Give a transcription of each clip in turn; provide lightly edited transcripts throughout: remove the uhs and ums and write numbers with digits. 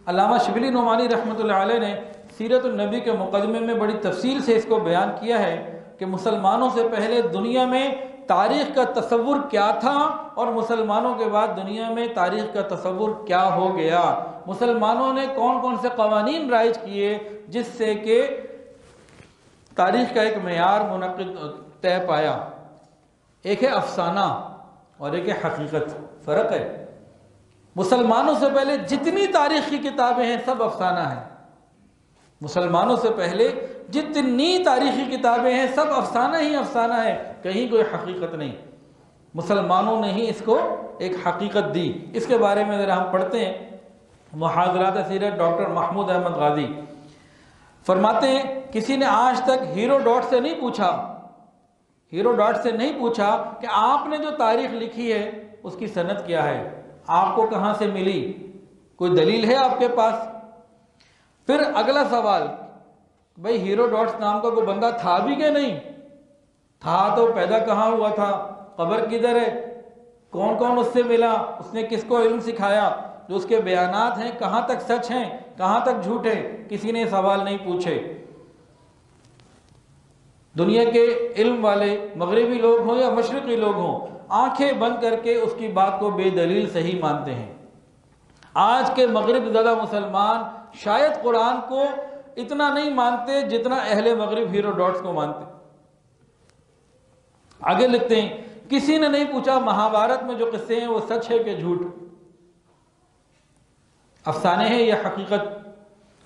علامہ شبلی نعمانی رحمۃ اللہ علیہ نے سیرت النبی کے مقدمے میں بڑی تفصیل سے اس کو بیان کیا ہے کہ مسلمانوں سے پہلے دنیا میں تاریخ کا تصور کیا تھا اور مسلمانوں کے بعد دنیا میں تاریخ کا تصور کیا ہو گیا، مسلمانوں نے کون کون سے قوانین رائج کیے جس سے کہ تاریخ کا ایک معیار منعقد طے پایا۔ ایک ہے افسانہ اور ایک ہے حقیقت، فرق ہے۔ مسلمانوں سے پہلے جتنی تاریخ کی کتابیں ہیں سب افسانہ ہیں، مسلمانوں سے پہلے جتنی تاریخی کتابیں ہیں سب افسانہ ہی افسانہ ہے، کہیں کوئی حقیقت نہیں۔ مسلمانوں نے ہی اس کو ایک حقیقت دی۔ اس کے بارے میں ذرا ہم پڑھتے ہیں محاضرات سیرت ڈاکٹر محمود احمد غازی فرماتے ہیں کسی نے آج تک ہیروڈوٹ سے نہیں پوچھا کہ آپ نے جو تاریخ لکھی ہے اس کی سند کیا ہے، آپ کو کہاں سے ملی، کوئی دلیل ہے آپ کے پاس؟ پھر اگلا سوال، بھئی ہیروڈوٹس نام کا کوئی بندہ تھا بھی کہ نہیں تھا، تو پیدا کہاں ہوا تھا، قبر کدھر ہے، کون کون اس سے ملا، اس نے کس کو علم سکھایا، جو اس کے بیانات ہیں کہاں تک سچ ہیں کہاں تک جھوٹ ہیں، کسی نے سوال نہیں پوچھے۔ دنیا کے علم والے مغربی لوگ ہوں یا مشرقی لوگ ہوں، آنکھیں بند کر کے اس کی بات کو بے دلیل صحیح مانتے ہیں۔ آج کے مغرب زدہ مسلمان شاید قرآن کو اتنا نہیں مانتے جتنا اہل مغرب ہیروڈوٹس کو مانتے۔ آگے لکھتے ہیں کسی نے نہیں پوچھا مہابھارت میں جو قصے ہیں وہ سچ ہے کہ جھوٹ، افسانے ہیں یا حقیقت۔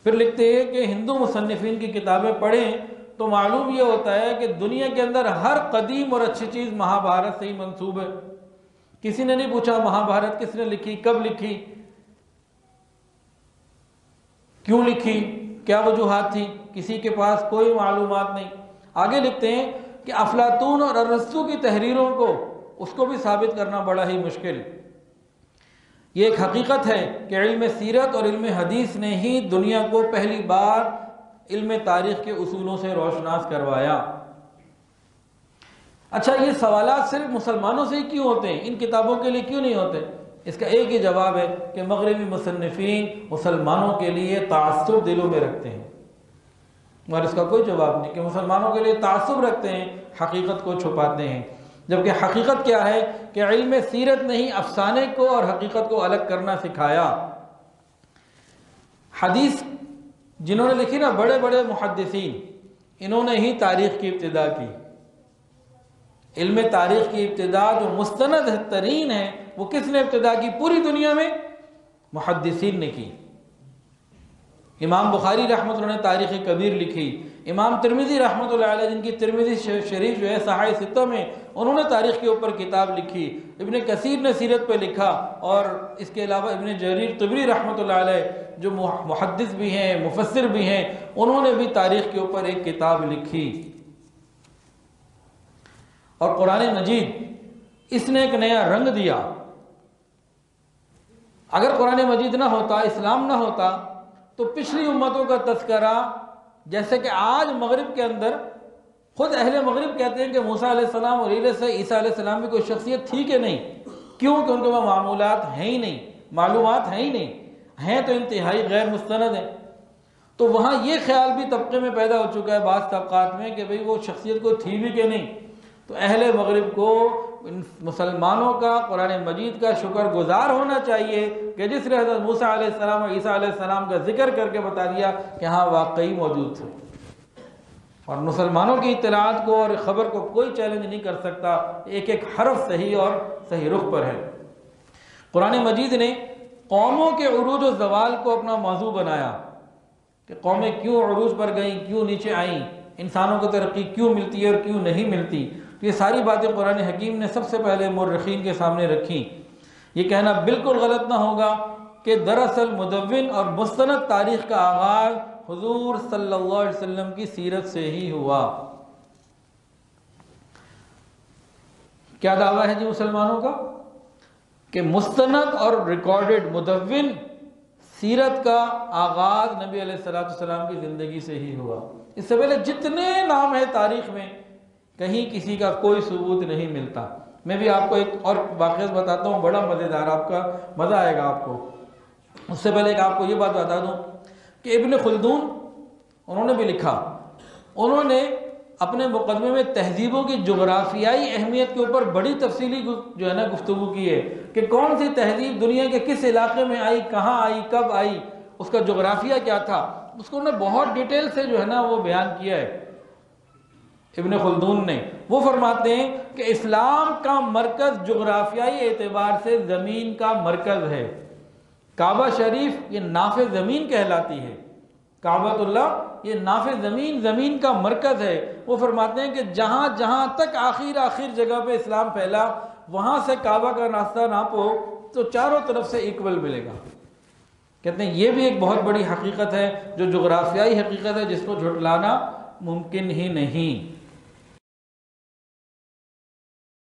پھر لکھتے ہیں کہ ہندو مصنفین کی کتابیں پڑھیں تو معلوم یہ ہوتا ہے کہ دنیا کے اندر ہر قدیم اور اچھی چیز مہابھارت سے ہی منسوب ہے۔ کسی نے نہیں پوچھا مہابھارت کس نے لکھی، کب لکھی، کیوں لکھی، کیا وجوہات تھی، کسی کے پاس کوئی معلومات نہیں۔ آگے لکھتے ہیں کہ افلاطون اور ارسطو کی تحریروں کو اس کو بھی ثابت کرنا بڑا ہی مشکل۔ یہ ایک حقیقت ہے کہ علم سیرت اور علم حدیث نے ہی دنیا کو پہلی بار علم تاریخ کے اصولوں سے روشناس کروایا۔ اچھا، یہ سوالات صرف مسلمانوں سے ہی کیوں ہوتے ہیں، ان کتابوں کے لیے کیوں نہیں ہوتے؟ اس کا ایک ہی جواب ہے کہ مغربی مصنفین مسلمانوں کے لیے تعصب دلوں میں رکھتے ہیں، اور اس کا کوئی جواب نہیں کہ مسلمانوں کے لیے تعصب رکھتے ہیں، حقیقت کو چھپاتے ہیں۔ جبکہ حقیقت کیا ہے کہ علم سیرت نے ہی افسانے کو اور حقیقت کو الگ کرنا سکھایا۔ حدیث جنہوں نے لکھی نا، بڑے بڑے محدثین، انہوں نے ہی تاریخ کی ابتدا کی۔ علم تاریخ کی ابتدا جو مستند ترین ہے وہ کس نے ابتدا کی پوری دنیا میں؟ محدثین نے کی۔ امام بخاری رحمۃ اللہ نے تاریخ کبیر لکھی، امام ترمذی رحمۃ اللہ علیہ جن کی ترمذی شریف جو ہے صحاح ستہ میں، انہوں نے تاریخ کے اوپر کتاب لکھی، ابن کثیر نے سیرت پہ لکھا، اور اس کے علاوہ ابن جریر طبری رحمۃ اللہ علیہ جو محدث بھی ہیں مفسر بھی ہیں، انہوں نے بھی تاریخ کے اوپر ایک کتاب لکھی۔ اور قرآن مجید اس نے ایک نیا رنگ دیا۔ اگر قرآن مجید نہ ہوتا، اسلام نہ ہوتا، تو پچھلی امتوں کا تذکرہ، جیسے کہ آج مغرب کے اندر خود اہل مغرب کہتے ہیں کہ موسیٰ علیہ السلام اور عیسیٰ علیہ السلام کی کوئی شخصیت تھی کہ نہیں، کیوں کہ ان کے وہاں معمولات ہیں ہی نہیں، معلومات ہیں ہی نہیں، ہیں تو انتہائی غیر مستند ہیں۔ تو وہاں یہ خیال بھی طبقے میں پیدا ہو چکا ہے بعض طبقات میں کہ بھئی وہ شخصیت کوئی تھی بھی کہ نہیں۔ تو اہل مغرب کو مسلمانوں کا قرآن مجید کا شکر گزار ہونا چاہیے کہ جس نے حضرت موسیٰ علیہ السلام اور عیسیٰ علیہ السلام کا ذکر کر کے بتا دیا کہ ہاں واقعی موجود تھے، اور مسلمانوں کی اطلاعات کو اور خبر کو کوئی چیلنج نہیں کر سکتا، ایک ایک حرف صحیح اور صحیح رخ پر ہے۔ قرآن مجید نے قوموں کے عروج و زوال کو اپنا موضوع بنایا کہ قومیں کیوں عروج پر گئیں، کیوں نیچے آئیں، انسانوں کو ترقی کیوں ملتی ہے اور کیوں نہیں ملتی۔ یہ ساری باتیں قرآن حکیم نے سب سے پہلے مورخین کے سامنے رکھیں۔ یہ کہنا بالکل غلط نہ ہوگا کہ دراصل مدون اور مستند تاریخ کا آغاز حضور صلی اللہ علیہ وسلم کی سیرت سے ہی ہوا۔ کیا دعویٰ ہے جی مسلمانوں کا کہ مستند اور ریکارڈڈ مدون سیرت کا آغاز نبی علیہ السلام کی زندگی سے ہی ہوا۔ اس سے پہلے جتنے نام ہیں تاریخ میں کہیں کسی کا کوئی ثبوت نہیں ملتا۔ میں بھی آپ کو ایک اور واقعہ بتاتا ہوں، بڑا مزیدار، آپ کا مزہ آئے گا آپ کو۔ اس سے پہلے ایک آپ کو یہ بات بتا دوں کہ ابن خلدون انہوں نے بھی لکھا، انہوں نے اپنے مقدمے میں تہذیبوں کی جغرافیائی اہمیت کے اوپر بڑی تفصیلی جو ہے نا گفتگو کی ہے کہ کون سی تہذیب دنیا کے کس علاقے میں آئی، کہاں آئی، کب آئی، اس کا جغرافیہ کیا تھا، اس کو انہوں نے بہت ڈیٹیل سے جو ہے نا وہ بیان کیا ہے ابن خلدون نے۔ وہ فرماتے ہیں کہ اسلام کا مرکز جغرافیائی اعتبار سے زمین کا مرکز ہے۔ کعبہ شریف یہ ناف زمین کہلاتی ہے، کعبۃ اللہ یہ ناف زمین، زمین کا مرکز ہے۔ وہ فرماتے ہیں کہ جہاں جہاں تک آخر جگہ پہ اسلام پھیلا، وہاں سے کعبہ کا راستہ ناپو تو چاروں طرف سے ایکول ملے گا۔ کہتے ہیں یہ بھی ایک بہت بڑی حقیقت ہے جو جغرافیائی حقیقت ہے، جس کو جھٹلانا ممکن ہی نہیں۔